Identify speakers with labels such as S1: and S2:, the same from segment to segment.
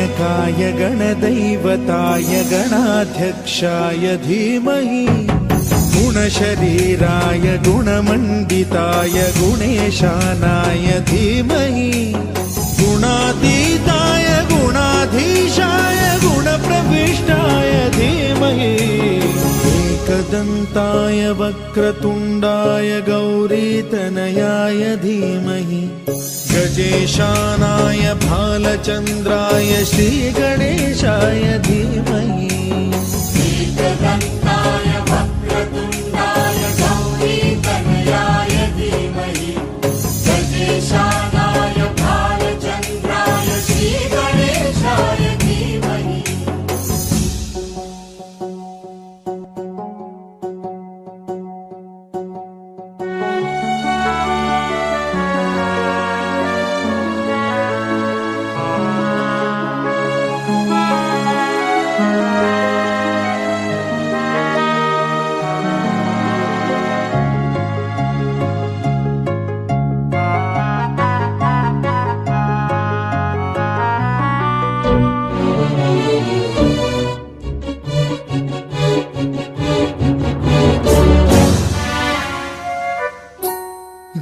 S1: गणनायकाय गणदैवताय गणाध्यक्षाय धीमहि गुणशरीराय गुणमण्डिताय गुणेशानाय धीमहि गुणातीताय गुणाधीशाय गुणप्रविष्टाय धीमहि एकदन्ताय वक्रतुण्डाय गौरीतनयाय धीमहि गजेशानाय भालचन्द्राय श्रीगणेशाय धीमहि
S2: एकदन्ताय वक्रतुण्डाय गौरीतनयाय धीमहि गजेशानाय भालचन्द्राय श्रीगणेशाय धीमहि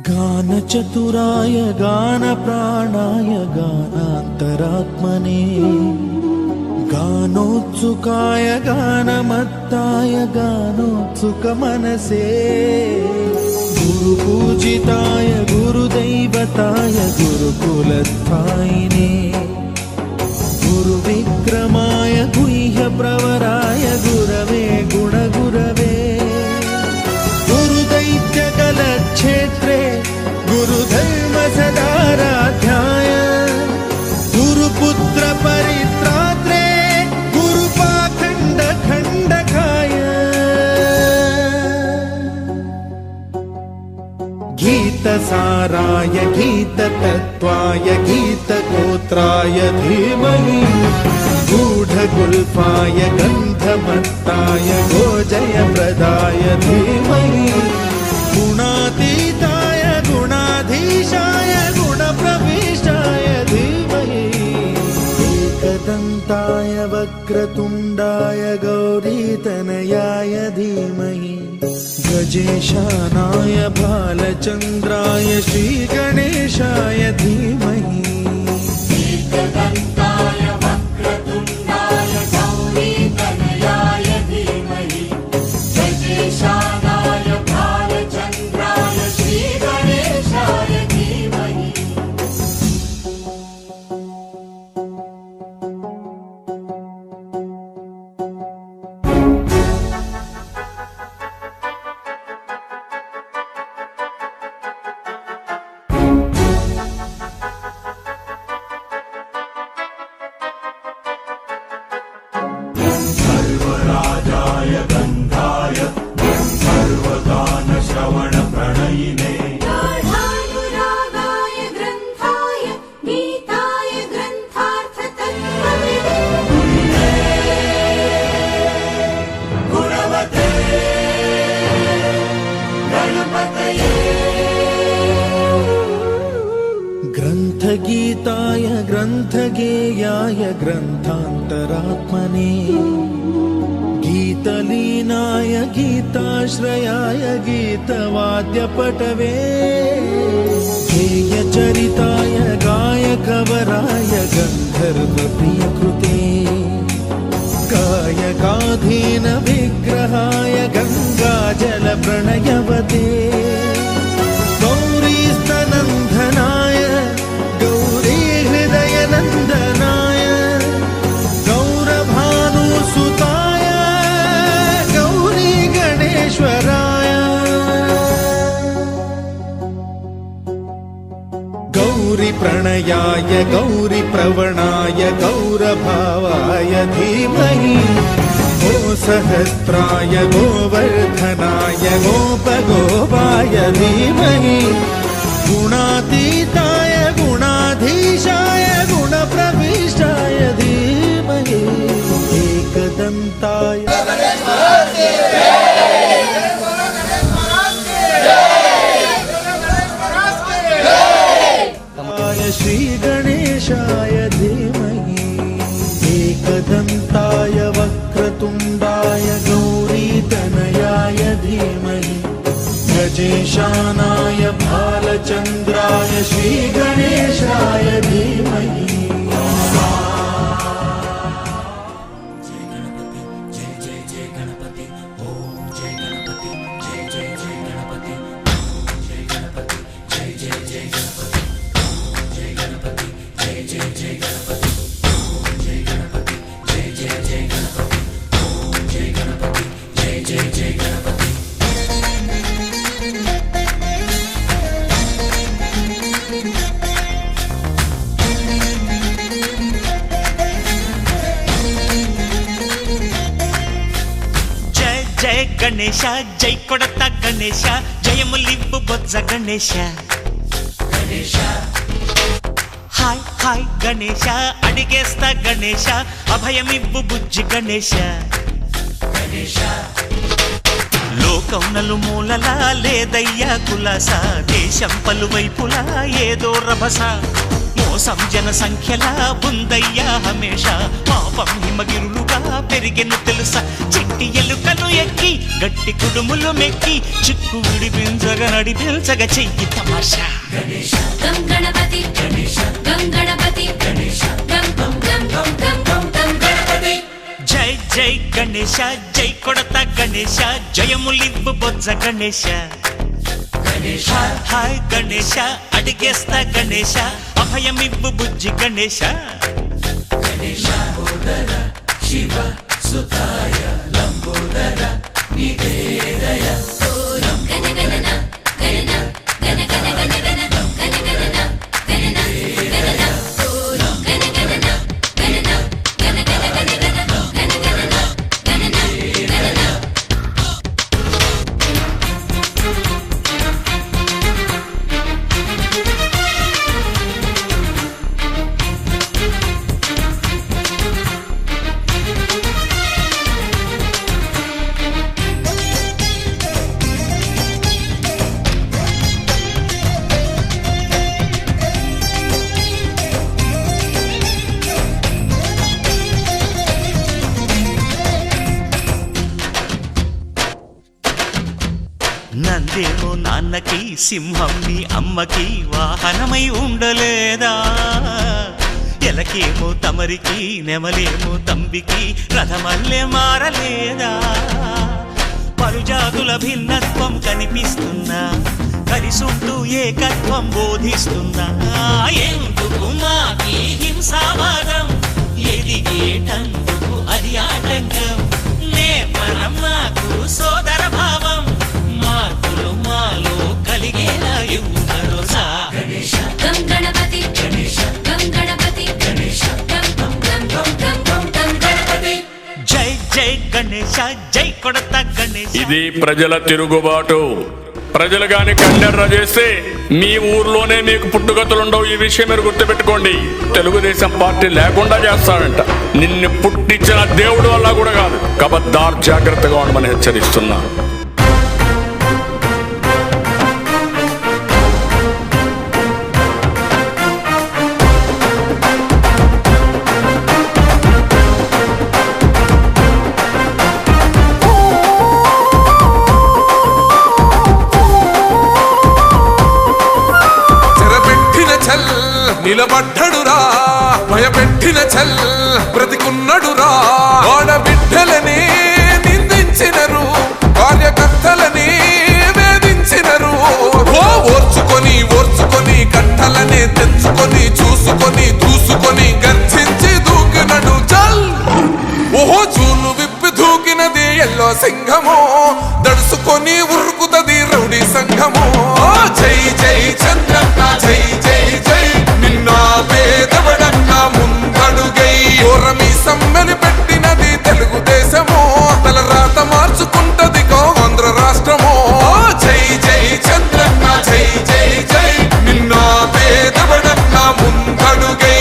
S1: गानचतुराय गानप्राणाय गानान्तरात्मने गानोत्सुकाय गानमत्ताय गानोत्सुकमनसे गुरुपूजिताय गुरुदैवताय गुरुकुलस्थायिने गुरुविक्रमाय गुह्यप्रवराय गुरवे गुणगुरवे गुरुदैत्यकलक्षेत्रे गुरुधर्म सदाराध्याय गुरुपुत्र परित्रात्रे गुरुपाखण्ड खण्डकाय गीतसाराय गीततत्त्वाय गीतगोत्राय धीमहि गूढगुल्फाय गन्धमत्ताय गोजयप्रदाय धीमहि गुणातीताय गुणाधीशाय गुणप्रविष्टाय धीमहि एकदन्ताय वक्रतुण्डाय गौरीतनयाय धीमहि गजेशानाय भालचन्द्राय श्रीगणेशाय धीमहि
S2: एकदन्ताय वक्रतुण्डाय गौरीतनयाय धीमहि गजेशानाय भालचन्द्राय श्रीगणेशाय धीमहि
S3: सर्वराजाय गन्धाय सर्वगानश्रवणप्रणयिने
S2: गाढानुरागाय ग्रन्थाय गीताय ग्रन्थार्थतत्त्वविदे गुणवते गणपतये
S1: ग्रन्थगीताय ग्रन्थगेयाय ग्रन्थान्तरात्मने गीतलीनाय गीताश्रयाय गीतवाद्यपटवे गेयचरिताय गायकवराय गन्धर्वप्रियकृते गायकाधीन विग्रहाय गङ्गाजलप्रणयवते गौरीस्तनन्दनाय गौरीहृदयनन्दनाय गौरभानुसुताय गौरी गणेश्वराय गौरीप्रणयाय गौरीप्रवणाय गौरभावाय धीमहि गोसहस्राय गोवर्धनाय गोपगोपाय धीमहि गुणातीताय गुणाधीशाय गुणप्रविष्टाय धीमहि एकदन्ताय श्री गणेशाय धीमहि। ఈశానాయ బాలచంద్రాయ శ్రీ గణేశాయ ధీమహి
S4: జయ గణేశ జై కొడత గణేశ జయములివ్వు బొజ్జ గణేశ హాయ్ హాయ్ గణేశ అడిగేస్తా గణేశ అభయమివ్వు బుజ్జి గణేశ లోకం నలుమూలలా లేదయ్యా కులాస దేశం పలువైపులా ఏదో రభస మోసం జన సంఖ్యలా ఉందయ్యా హమేష పాపం హిమగిరులుగా పెరిగెను తెలుసా చెట్టి ఎలుకను ఎక్కి గట్టి కుడుములు మెక్కి చిక్కు విడిపించగా నడిపించగా చెయ్యి తమాషా
S2: గం గణపతి గం గణపతి గం గం గం గం గం గం గం గణపతి
S4: జై జై గణేశ జై కొడత గణేశ జయములివ్వు బొజ్జ గణేశ హాయ్ గణేశ అడిగేస్తా గణేశ అభయమివ్వు బుజ్జి గణేశ శివ సుతాయ లంబోదర నివేదయ
S2: గణ గణన గణన గణ గణ గణ గణ గణ గణన గణన గణన గణ గణన గణన గణ గణ గణ గణ గణ గణన గణన గణన
S4: నందేమో నాన్నకి సింహం నీ అమ్మకి వాహనమై ఉండలేదా ఎలకేమో తమరికి నెమలేమో తంబికి రథమల్లే మారలేదా పలుజాతుల భిన్నత్వం కనిపిస్తున్నా కలిసుంటూ ఏకత్వం బోధిస్తున్నా ఎందుకు మాకి హింసావాదం ఎదిగేటందుకు అది ఆటంకం నేపరం మాకు సోదర భావం మార్పులు మాలో కలిగేలా యువరోజా
S2: గం గణపతి గం గణపతి గం గం గం గం గం గం గం గణపతి
S4: జై జై గణేశ జై కొడత గణేశ
S5: ఇది ప్రజల తిరుగుబాటు. ప్రజలు గాని కండెర్ర చేస్తే మీ ఊర్లోనే మీకు పుట్టుగతులుండవు. ఈ విషయం మీరు గుర్తుపెట్టుకోండి. తెలుగుదేశం పార్టీ లేకుండా చేస్తాడంట. నిన్ను పుట్టించిన దేవుడు వల్ల కూడా కాదు. కబద్దార్ జాగ్రత్తగా ఉండమని హెచ్చరిస్తున్నా.
S6: నిలబడ్డడురా భయపెట్టిన చల్ బ్రతికున్నడురా ఆడబిడ్డలని నిందించినరు కార్యకర్తలని వేధించినరు ఓర్చుకొని ఓర్చుకొని కట్టలనే తెచ్చుకొని చూసుకొని దూసుకొని గర్జించి దూకినడు చల్ ఓహో చూలు విప్పి దూకినది ఎల్లో సింహము దడుసుకొని ఉరుకుతది రౌడీ సంఘము జై జై చంద్రన్న జై జై జై నిన్న పేదవడన్న ముందడుగై ఓరమి సమ్మెలి పెట్టినది తెలుగుదేశము తలరాత మార్చుకుంటది ఆంధ్ర రాష్ట్రము జై జై చంద్రన్న జై జై జై నిన్న పేదవడన్న ముందడుగై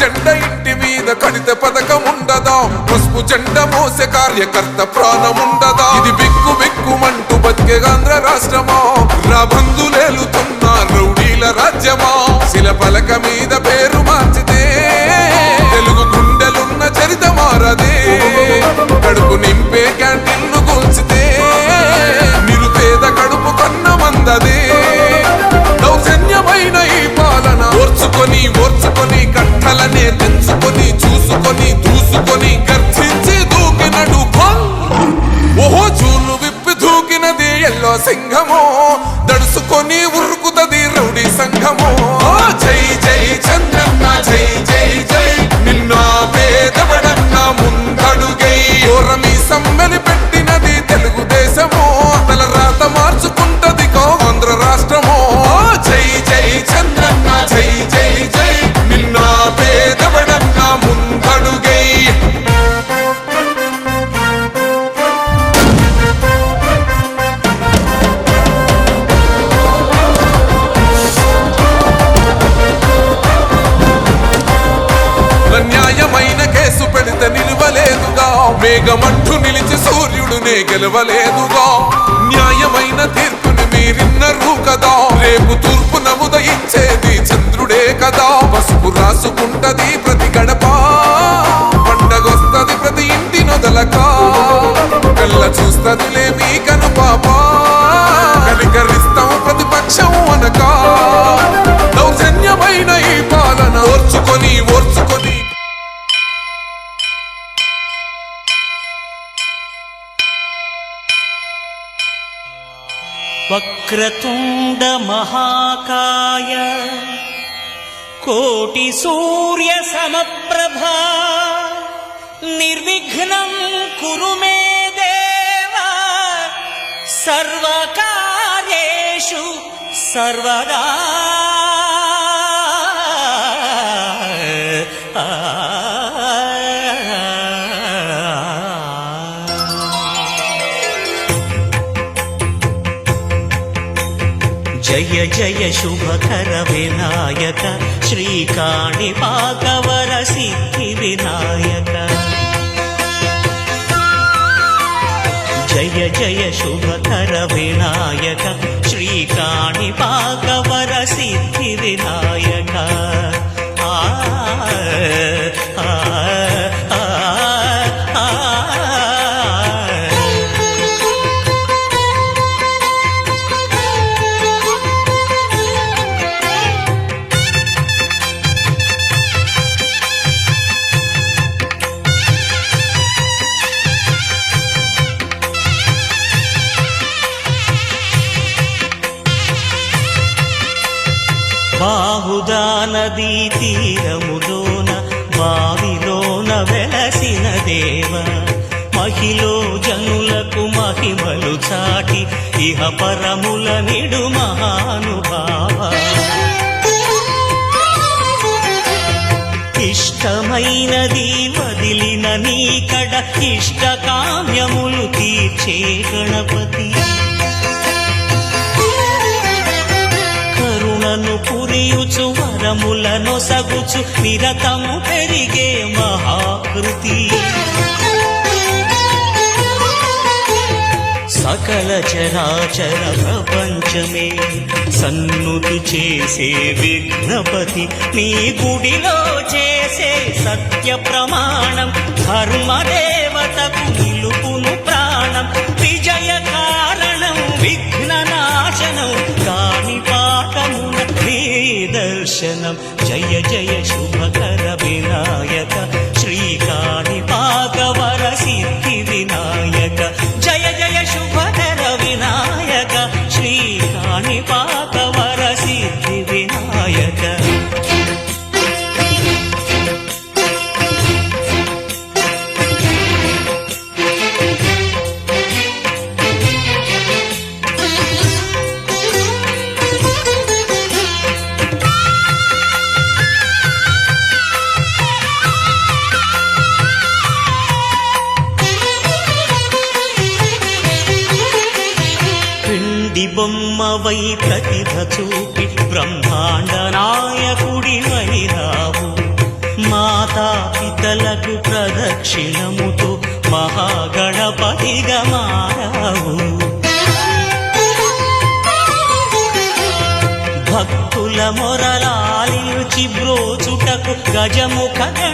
S6: జెండ ఇంటి మీద కడిత పథకం ఉండదా. పసుపు జెండ మోసే కార్యకర్త ప్రాణముండదా? ఇది బిక్కు బిక్కుమంటూ బతికే ఆంధ్ర రాష్ట్రమా? రాబందులేలుతున్న రౌడీల రాజ్యమా? శిల పలక మీద పేరు మార్చితే తెలుగు గుండెలున్న చరిత మారదే. కడుపు నింపే క్యాంటీన్లు కూల్చితే నిరుపేద కడుపు కన్న మందదే. దౌర్జన్యమైన ఈ పాలన ఓర్చుకొని కట్టలనే తెంచుకొని చూసుకొని దూసుకొని గర్జించి దూకినడు ఓహో చూలు విప్పి దూకినది ఎల్లో సింహమో, దడుసుకొని ఉరుకుతది రౌడీ సంఘమో. జై జై చంద్రన్న జై జై జై, నిన్న పేదవడన్న ముందడుగై. ఓరమి సమ్మెలి పెట్టినది తెలుగుదేశమో, తల రాత మార్చుకుంటది ఆంధ్ర రాష్ట్రమో. జై జై చంద్రన్న జై జై జై, నిన్న పేదవడన్న ముందడుగై. న్యాయమైన కేసు పెడితే నిలవలేదుగా, మేఘమంటూ నిలిచి సూర్యుడునే గెలవలేదుగా. న్యాయమైన తీర్పుని మీరిన్నరు కదా, రేపు తూర్పు నముదయించేది చంద్రుడే కదా. పసుపు రాసుకుంటది ప్రతి గడప, పండగొస్తది ప్రతి ఇంటి నొదలక. కళ్ళ చూస్తదిలే మీ కను పాప, కనికరిస్తాం ప్రతిపక్షం అనక. దౌర్జన్యమైన ఈ పాలన ఓర్చుకొని
S4: వక్రతుండ మహాకాయ కోటి సూర్య సమప్రభా నిర్విఘ్నం కురు మే దేవ సర్వకార్యేషు సర్వదా. జయ జయ శుభకర వినాయక శ్రీకాణిపాకవర సిద్ధి వినాయక. జయ జయ శుభకర వినాయక శ్రీకాణిపాకవర సిద్ధి వినాయక. ఆ ఆ ఆ ఆ బాహుదా నదీ తీరములోన బావిలోన వెలసిన దేవ, మహిలో జనులకు మహిమలు చాటి ఇహ పరముల నిడు మహానుభావ. ఇష్టమైనది వదిలిన నీకడ ఇష్ట కామ్యములు తీర్చే గణపతి. కరుణను పురియుచు వరములను సగుచు నిరతము పెరిగే మహాకృతి. సకల చరాచర ప్రపంచమే సన్నుతి చేసే విఘ్నపతి, నీ గుడిలో చేసే సత్య ప్రమాణం ధర్మదేవతకు నిలుపును ప్రాణం. విజయ కారణం విఘ్న నాశనం కాణిపాకమున నీ దర్శనం. జయ జయ శుభకర వినాయక శ్రీకాణిపాకవర సిద్ధి వినాయక. జయ జయ శుభకర వినాయక శ్రీకాణిపాకవర సిద్ధి వినాయక. బొమ్మవై ప్రతిభ చూపి బ్రహ్మాండ నాయకుడి వైరావు. మాతా పితలకు ప్రదక్షిణ ప్రదక్షిణముతో మహాగణపతిగా మారావు భక్తుల మొరలాలించి బ్రోచుటకు గజముఖ